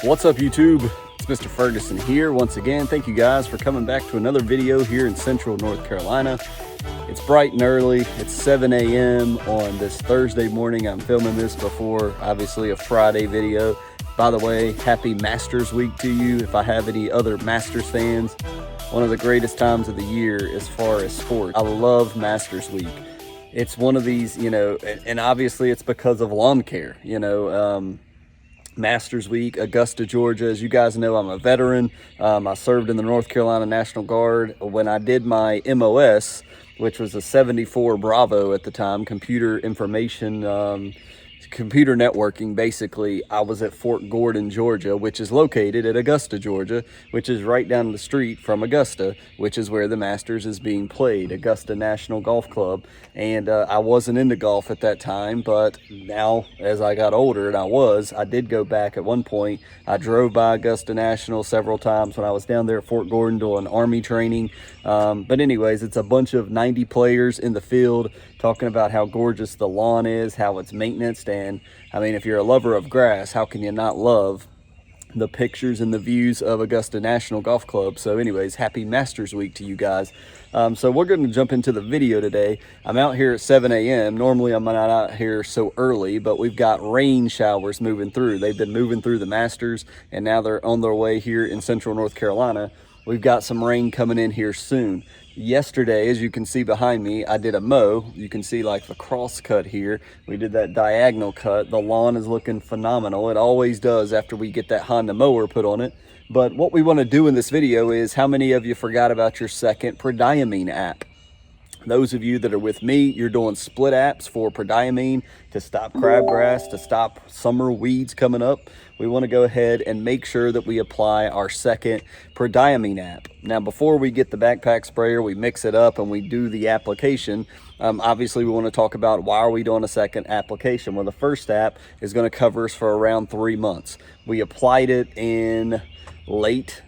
What's up, YouTube? It's Mr. Ferguson here once again. Thank you guys for coming back to another video here in Central North Carolina. It's bright and early. It's 7 a.m. on this Thursday morning. I'm filming this before, obviously, a Friday video. By the way, happy Masters Week to you. If I have any other Masters fans, one of the greatest times of the year as far as sport. I love Masters Week. It's one of these, and obviously it's because of lawn care, Masters Week, Augusta, Georgia. As you guys know, I'm a veteran. I served in the North Carolina National Guard. When I did my MOS, which was a 74 Bravo at the time, computer networking, basically, I was at Fort Gordon, Georgia, which is located at Augusta, Georgia, which is right down the street from Augusta, which is where the Masters is being played, Augusta National Golf Club. And I wasn't into golf at that time, but now as I got older, and I did go back at one point. I drove by Augusta National several times when I was down there at Fort Gordon doing Army training. But anyways, it's a bunch of 90 players in the field talking about how gorgeous the lawn is, how it's maintained. And I mean, if you're a lover of grass, how can you not love the pictures and the views of Augusta National Golf Club? So anyways, happy Masters Week to you guys. So we're going to jump into the video today. I'm out here at 7 a.m. Normally I'm not out here so early, but we've got rain showers moving through. They've been moving through the Masters, and now they're on their way here in Central North Carolina. We've got some rain coming in here soon. Yesterday, as you can see behind me, I did a mow. You can see like the cross cut here. We did that diagonal cut. The lawn is looking phenomenal. It always does after we get that Honda mower put on it. But what we want to do in this video is, how many of you forgot about your second Prodiamine app? Those of you that are with me, you're doing split apps for Prodiamine to stop crabgrass, to stop summer weeds coming up. We want to go ahead and make sure that we apply our second Prodiamine app. Now, before we get the backpack sprayer, we mix it up and we do the application. Obviously, we want to talk about why are we doing a second application. Well, the first app is going to cover us for around 3 months. We applied it in late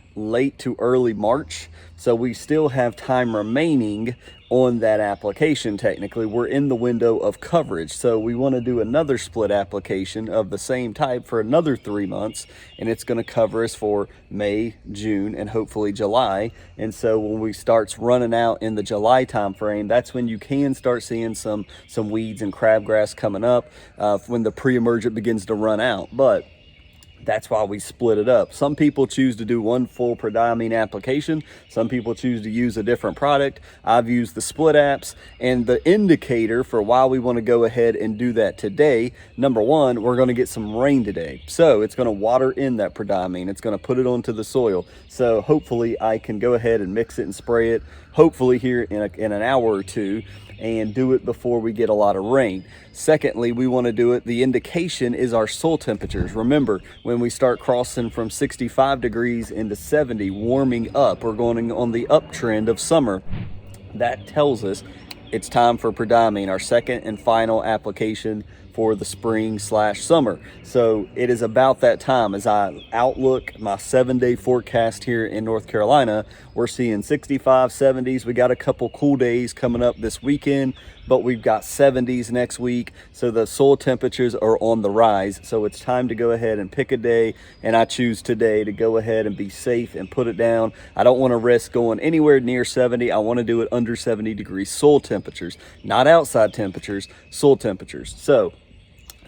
to early March, so we still have time remaining on that application. Technically, we're in the window of coverage, so we want to do another split application of the same type for another 3 months, and it's going to cover us for May, June, and hopefully July. And so when we starts running out in the July time frame, that's when you can start seeing some weeds and crabgrass coming up, when the pre-emergent begins to run out. But that's why we split it up. Some people choose to do one full Prodiamine application. Some people choose to use a different product. I've used the split apps, and the indicator for why we want to go ahead and do that today, number one, we're going to get some rain today. So it's going to water in that Prodiamine. It's going to put it onto the soil. So hopefully I can go ahead and mix it and spray it, hopefully here in an hour or two, and do it before we get a lot of rain. Secondly, we want to do it, the indication is our soil temperatures. Remember, when we start crossing from 65 degrees into 70, warming up, we're going on the uptrend of summer. That tells us it's time for Prodiamine, our second and final application for the spring/summer. So it is about that time. As I outlook my 7-day forecast here in North Carolina, we're seeing 65, 70s. We got a couple cool days coming up this weekend, but we've got 70s next week. So the soil temperatures are on the rise. So it's time to go ahead and pick a day, and I choose today to go ahead and be safe and put it down. I don't want to risk going anywhere near 70. I want to do it under 70 degrees soil temperatures, not outside temperatures, soil temperatures. So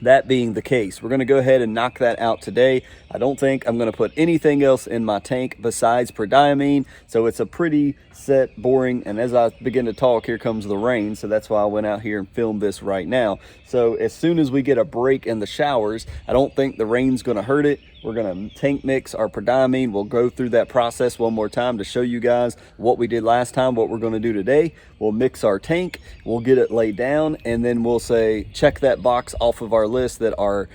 that being the case, we're going to go ahead and knock that out today. I don't think I'm going to put anything else in my tank besides Prodiamine. So it's a pretty set, boring, and as I begin to talk, here comes the rain. So that's why I went out here and filmed this right now. So as soon as we get a break in the showers, I don't think the rain's going to hurt it. We're going to tank mix our Prodiamine. We'll go through that process one more time to show you guys what we did last time, what we're going to do today. We'll mix our tank, we'll get it laid down, and then we'll say, check that box off of our list that our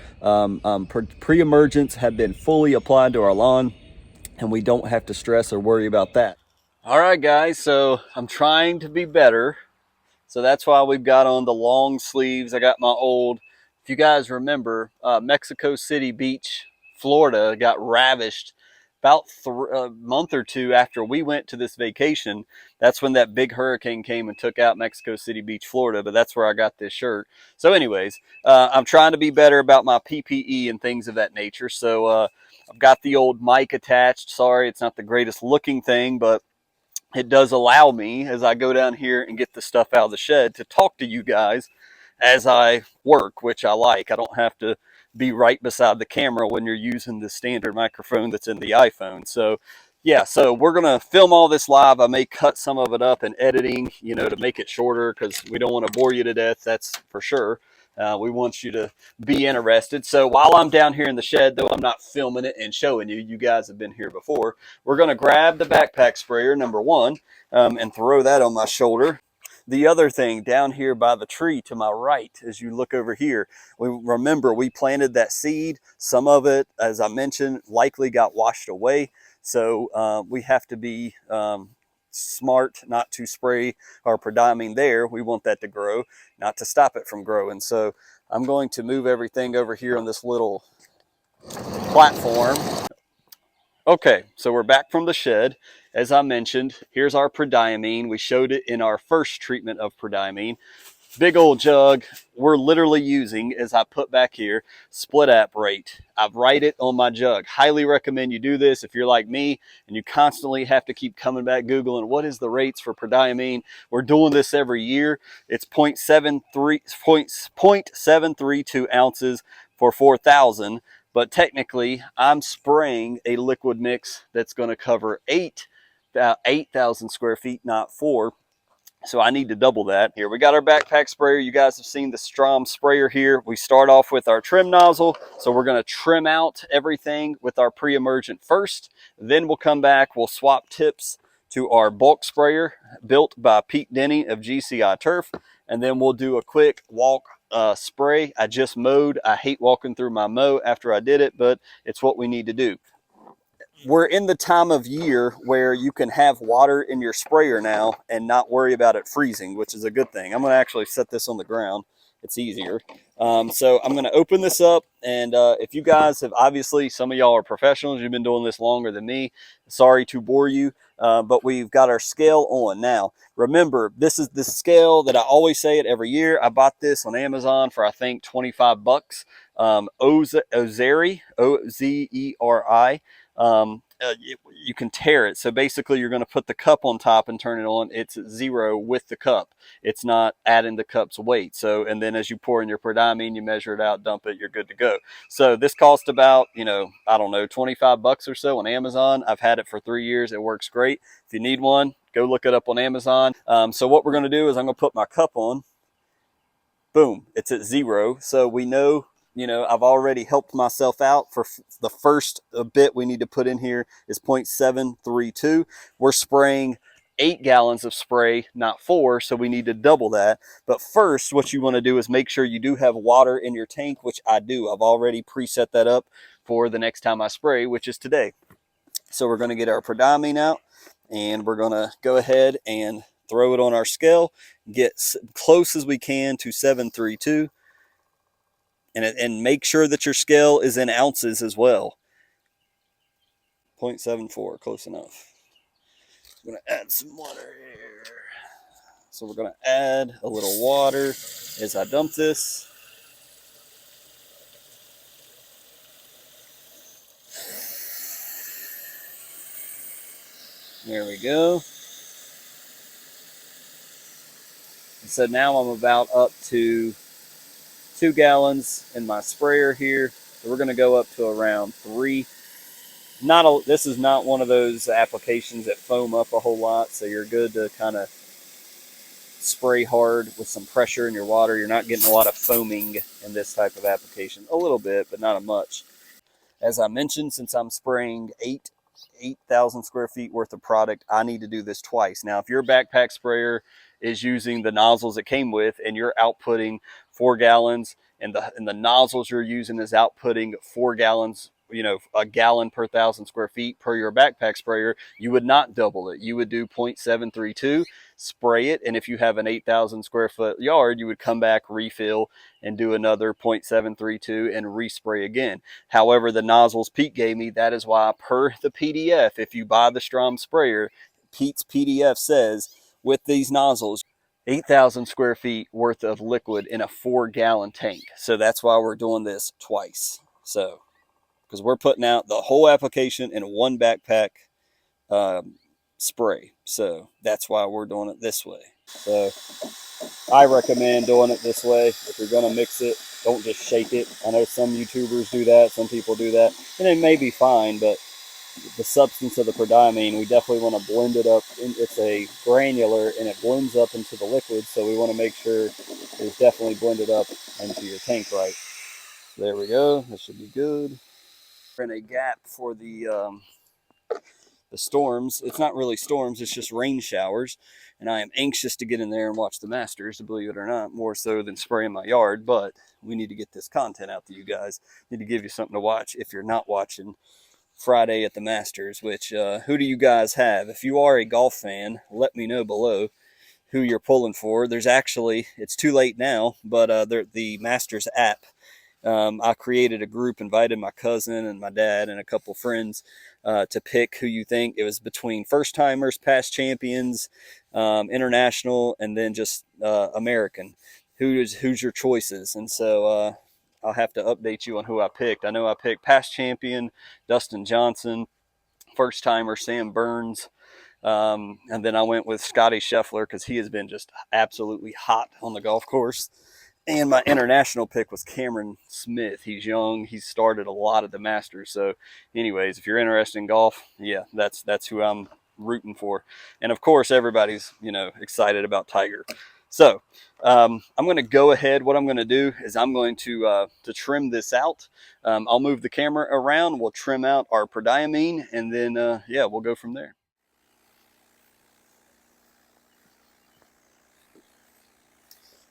pre-emergents have been fully applied to our lawn, and we don't have to stress or worry about that. All right, guys, so I'm trying to be better. So that's why we've got on the long sleeves. I got my old, if you guys remember, Mexico City Beach, Florida got ravished about a month or two after we went to this vacation. That's when that big hurricane came and took out Mexico City Beach, Florida. But that's where I got this shirt. So anyways, I'm trying to be better about my PPE and things of that nature. So I've got the old mic attached. Sorry, it's not the greatest looking thing, but it does allow me, as I go down here and get the stuff out of the shed, to talk to you guys as I work, which I like. I don't have to be right beside the camera when you're using the standard microphone that's in the iPhone. So yeah, so we're going to film all this live. I may cut some of it up in editing, to make it shorter, because we don't want to bore you to death, that's for sure. We want you to be interested. So while I'm down here in the shed, though I'm not filming it and showing you, you guys have been here before, we're going to grab the backpack sprayer, number one, and throw that on my shoulder. The other thing down here by the tree to my right, as you look over here, we planted that seed. Some of it, as I mentioned, likely got washed away. So we have to be smart not to spray our Prodiamine there. We want that to grow, not to stop it from growing. So I'm going to move everything over here on this little platform. Okay, so we're back from the shed. As I mentioned, here's our Prodiamine. We showed it in our first treatment of Prodiamine. Big old jug. We're literally using, as I put back here, split app rate. I write it on my jug. Highly recommend you do this if you're like me and you constantly have to keep coming back Googling what is the rates for Prodiamine. We're doing this every year. It's 0.732 ounces for 4,000. But technically, I'm spraying a liquid mix that's going to cover 8,000 square feet, not 4. So I need to double that. Here we got our backpack sprayer. You guys have seen the Strom sprayer here. We start off with our trim nozzle. So we're going to trim out everything with our pre-emergent first. Then we'll come back. We'll swap tips to our bulk sprayer built by Pete Denny of GCI Turf. And then we'll do a quick walk spray. I just mowed. I hate walking through my mow after I did it, but it's what we need to do. We're in the time of year where you can have water in your sprayer now and not worry about it freezing, which is a good thing. I'm going to actually set this on the ground. It's easier. So I'm going to open this up. And if you guys have, obviously, some of y'all are professionals. You've been doing this longer than me. Sorry to bore you, but we've got our scale on. Now, remember, this is the scale that I always say it every year. I bought this on Amazon for, I think, 25 bucks. Ozeri, O-Z-E-R-I. You can tear it. So basically you're going to put the cup on top and turn it on. It's 0 with the cup. It's not adding the cup's weight. So, and then as you pour in your Prodiamine, you measure it out, dump it, you're good to go. So this cost about, I don't know, 25 bucks or so on Amazon. I've had it for 3 years. It works great. If you need one, go look it up on Amazon. So what we're going to do is I'm going to put my cup on. Boom, it's at 0. So we know, I've already helped myself out. For the first bit we need to put in here is 0.732. We're spraying 8 gallons of spray, not 4, so we need to double that. But first, what you want to do is make sure you do have water in your tank, which I do. I've already preset that up for the next time I spray, which is today. So we're going to get our Prodiamine out, and we're going to go ahead and throw it on our scale, get close as we can to 732. And make sure that your scale is in ounces as well. 0.74, close enough. I'm going to add some water here. So we're going to add a little water as I dump this. There we go. And so now I'm about up to 2 gallons in my sprayer here. So we're going to go up to around 3. This is not one of those applications that foam up a whole lot, so you're good to kind of spray hard with some pressure in your water. You're not getting a lot of foaming in this type of application. A little bit, but not much. As I mentioned, since I'm spraying 8,000 square feet worth of product, I need to do this twice. Now, if your backpack sprayer is using the nozzles it came with and you're outputting 4 gallons and the nozzles you're using is outputting 4 gallons, a gallon per 1,000 square feet per your backpack sprayer, you would not double it. You would do 0.732, spray it, and if you have an 8,000 square foot yard, you would come back, refill, and do another 0.732 and respray again. However, the nozzles Pete gave me, that is why per the PDF, if you buy the Strom sprayer, Pete's PDF says with these nozzles, 8,000 square feet worth of liquid in a 4-gallon tank. So that's why we're doing this twice. So, because we're putting out the whole application in one backpack spray. So that's why we're doing it this way. So I recommend doing it this way. If you're going to mix it, don't just shake it. I know some YouTubers do that, some people do that, and it may be fine, but the substance of the prodiamine, we definitely want to blend it up. It's a granular and it blends up into the liquid, so we want to make sure it's definitely blended up into your tank right. So there we go. That should be good. We're in a gap for the storms. It's not really storms, it's just rain showers. And I am anxious to get in there and watch the Masters, believe it or not, more so than spraying my yard. But we need to get this content out to you guys. Need to give you something to watch if you're not watching Friday at the Masters, which who do you guys have? If you are a golf fan, let me know below who you're pulling for. There's actually, it's too late now, but the Masters app, I created a group, invited my cousin and my dad and a couple friends to pick who you think. It was between first timers, past champions, international, and then just American. Who's your choices? And so I'll have to update you on who I picked. I know I picked past champion Dustin Johnson, first timer Sam Burns, and then I went with Scotty Scheffler because he has been just absolutely hot on the golf course. And my international pick was Cameron Smith. He's young. He's started a lot of the Masters. So, anyways, if you're interested in golf, yeah, that's who I'm rooting for. And of course, everybody's excited about Tiger. So, I'm going to go ahead. What I'm going to do is I'm going to trim this out. I'll move the camera around. We'll trim out our prodiamine, and then yeah, we'll go from there.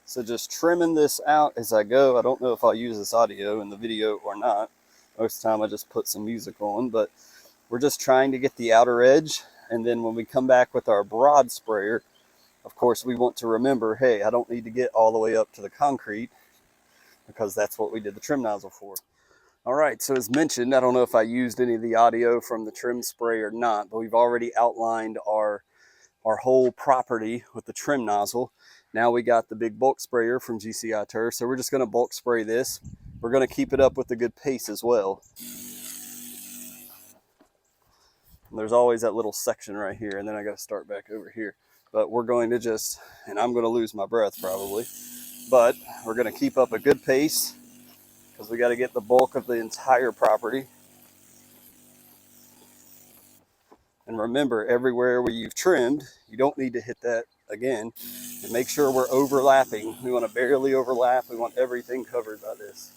So just trimming this out as I go. I don't know if I'll use this audio in the video or not. Most of the time I just put some music on, but we're just trying to get the outer edge. And then when we come back with our broad sprayer, of course, we want to remember, hey, I don't need to get all the way up to the concrete because that's what we did the trim nozzle for. All right, so as mentioned, I don't know if I used any of the audio from the trim spray or not, but we've already outlined our whole property with the trim nozzle. Now we got the big bulk sprayer from GCI Turf, so we're just going to bulk spray this. We're going to keep it up with a good pace as well. And there's always that little section right here, and then I got to start back over here. But we're going to just, and I'm going to lose my breath probably, but we're going to keep up a good pace because we got to get the bulk of the entire property. And remember, everywhere where you've trimmed, you don't need to hit that again. And make sure we're overlapping. We want to barely overlap. We want everything covered by this.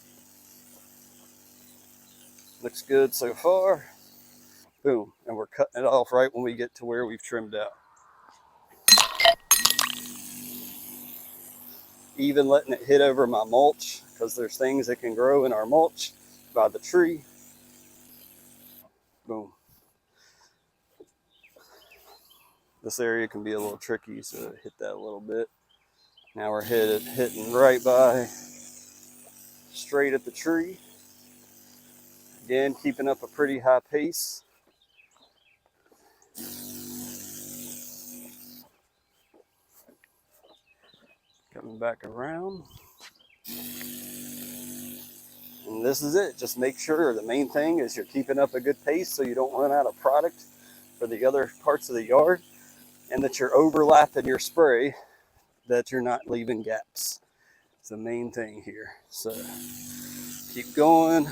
Looks good so far. Boom. And we're cutting it off right when we get to where we've trimmed out. Even letting it hit over my mulch, because there's things that can grow in our mulch by the tree. Boom. This area can be a little tricky, so hit that a little bit. Now we're hitting right by, straight at the tree. Again, keeping up a pretty high pace. Coming back around. And this is it. Just make sure, the main thing is you're keeping up a good pace so you don't run out of product for the other parts of the yard, and that you're overlapping your spray, that you're not leaving gaps. It's the main thing here. So keep going,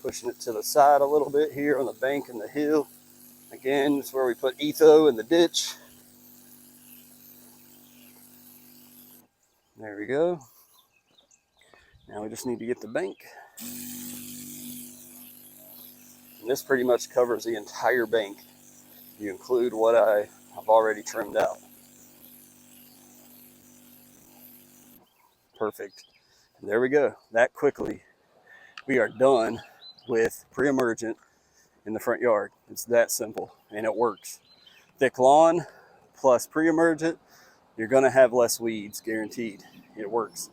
pushing it to the side a little bit here on the bank and the hill. Again, it's where we put etho in the ditch. There we go. Now we just need to get the bank. And this pretty much covers the entire bank. You include what I've already trimmed out. Perfect. And there we go. That quickly, we are done with pre-emergent in the front yard. It's that simple, and it works. Thick lawn plus pre-emergent, you're gonna have less weeds, guaranteed. It works.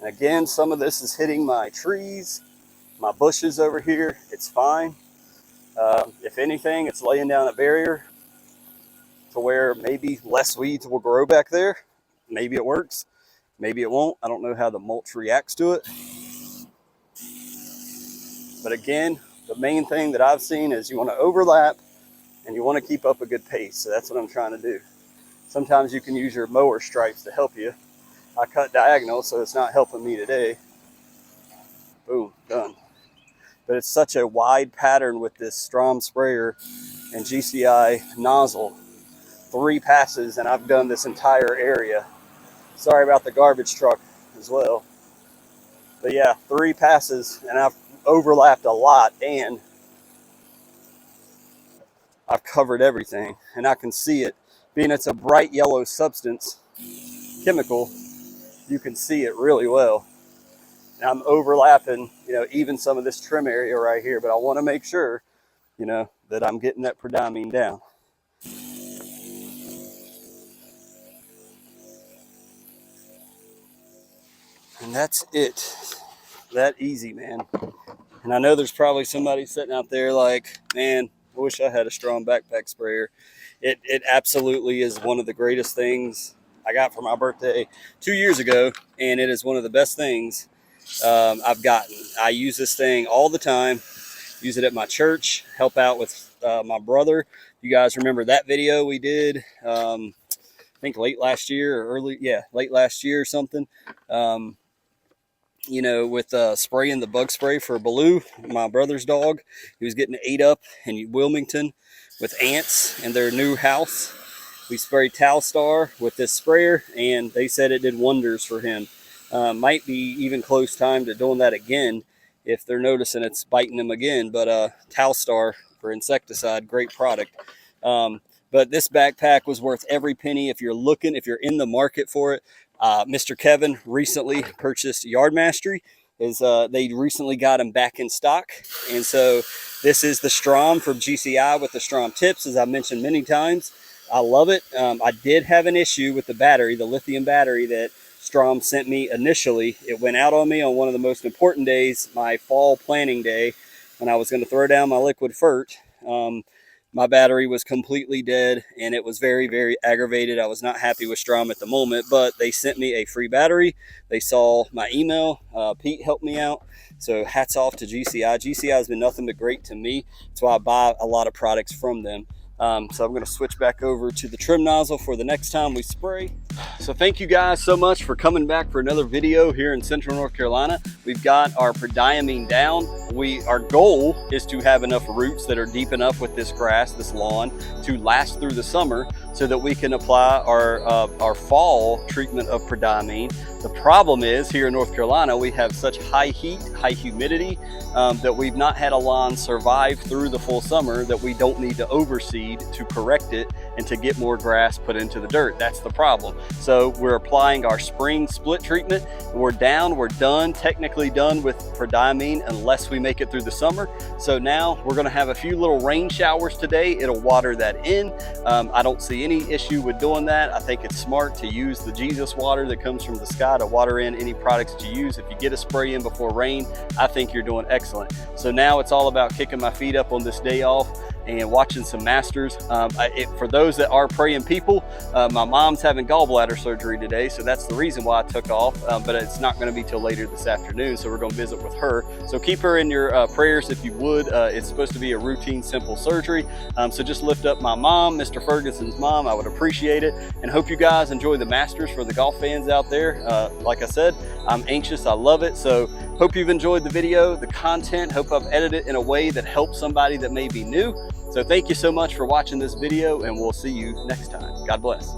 And again, some of this is hitting my trees, my bushes over here. It's fine. If anything, it's laying down a barrier to where maybe less weeds will grow back there. Maybe it works. Maybe it won't. I don't know how the mulch reacts to it. But again, the main thing that I've seen is you want to overlap and you want to keep up a good pace. So that's what I'm trying to do. Sometimes you can use your mower stripes to help you. I cut diagonal, so it's not helping me today. Boom, done. But it's such a wide pattern with this Strom sprayer and GCI nozzle. 3 passes and I've done this entire area. Sorry about the garbage truck as well. But yeah, 3 passes and I've overlapped a lot and I've covered everything, and I can see it. Being it's a bright yellow substance, chemical, you can see it really well. And I'm overlapping, even some of this trim area right here, but I want to make sure, that I'm getting that Prodiamine down. And that's it. That easy, man. And I know there's probably somebody sitting out there like, man, I wish I had a Strom backpack sprayer. It absolutely is one of the greatest things I got for my birthday 2 years ago, and it is one of the best things I've gotten. I use this thing all the time. Use it at my church, help out with my brother. You guys remember that video we did, I think late last year or late last year or something. With spraying the bug spray for Baloo, my brother's dog. He was getting ate up in Wilmington with ants in their new house. We sprayed Talstar with this sprayer, and they said it did wonders for him. Might be even close time to doing that again if they're noticing it's biting them again. But Talstar for insecticide, great product. But this backpack was worth every penny if you're in the market for it. Mr. Kevin recently purchased Yard Mastery. They recently got them back in stock. And so this is the Strom from GCI with the Strom tips, as I mentioned many times. I love it. I did have an issue with the battery, the lithium battery that Strom sent me initially. It went out on me on one of the most important days, my fall planting day, when I was going to throw down my liquid fert. My battery was completely dead, and it was very, very aggravated. I was not happy with Strom at the moment, but they sent me a free battery. They saw my email. Pete helped me out. So hats off to GCI. GCI has been nothing but great to me. That's why I buy a lot of products from them. So I'm going to switch back over to the trim nozzle for the next time we spray. So thank you guys so much for coming back for another video here in Central North Carolina. We've got our Prodiamine down. Our goal is to have enough roots that are deep enough with this grass, this lawn, to last through the summer so that we can apply our fall treatment of Prodiamine. The problem is here in North Carolina, we have such high heat, high humidity, that we've not had a lawn survive through the full summer, that we don't need to overseed to correct it and to get more grass put into the dirt. That's the problem. So we're applying our spring split treatment. We're done, technically done with Prodiamine unless we make it through the summer. So now we're gonna have a few little rain showers today. It'll water that in. I don't see any issue with doing that. I think it's smart to use the Jesus water that comes from the sky to water in any products that you use. If you get a spray in before rain, I think you're doing excellent. So now it's all about kicking my feet up on this day off and watching some Masters. For those that are praying people, my mom's having gallbladder surgery today, so that's the reason why I took off, but it's not going to be till later this afternoon, so we're going to visit with her. So keep her in your prayers if you would. It's supposed to be a routine, simple surgery, so just lift up my mom, Mr. Ferguson's mom. I would appreciate it, and hope you guys enjoy the Masters for the golf fans out there. Like I said, I'm anxious. I love it. So hope you've enjoyed the video, the content. Hope I've edited it in a way that helps somebody that may be new. So thank you so much for watching this video, and we'll see you next time. God bless.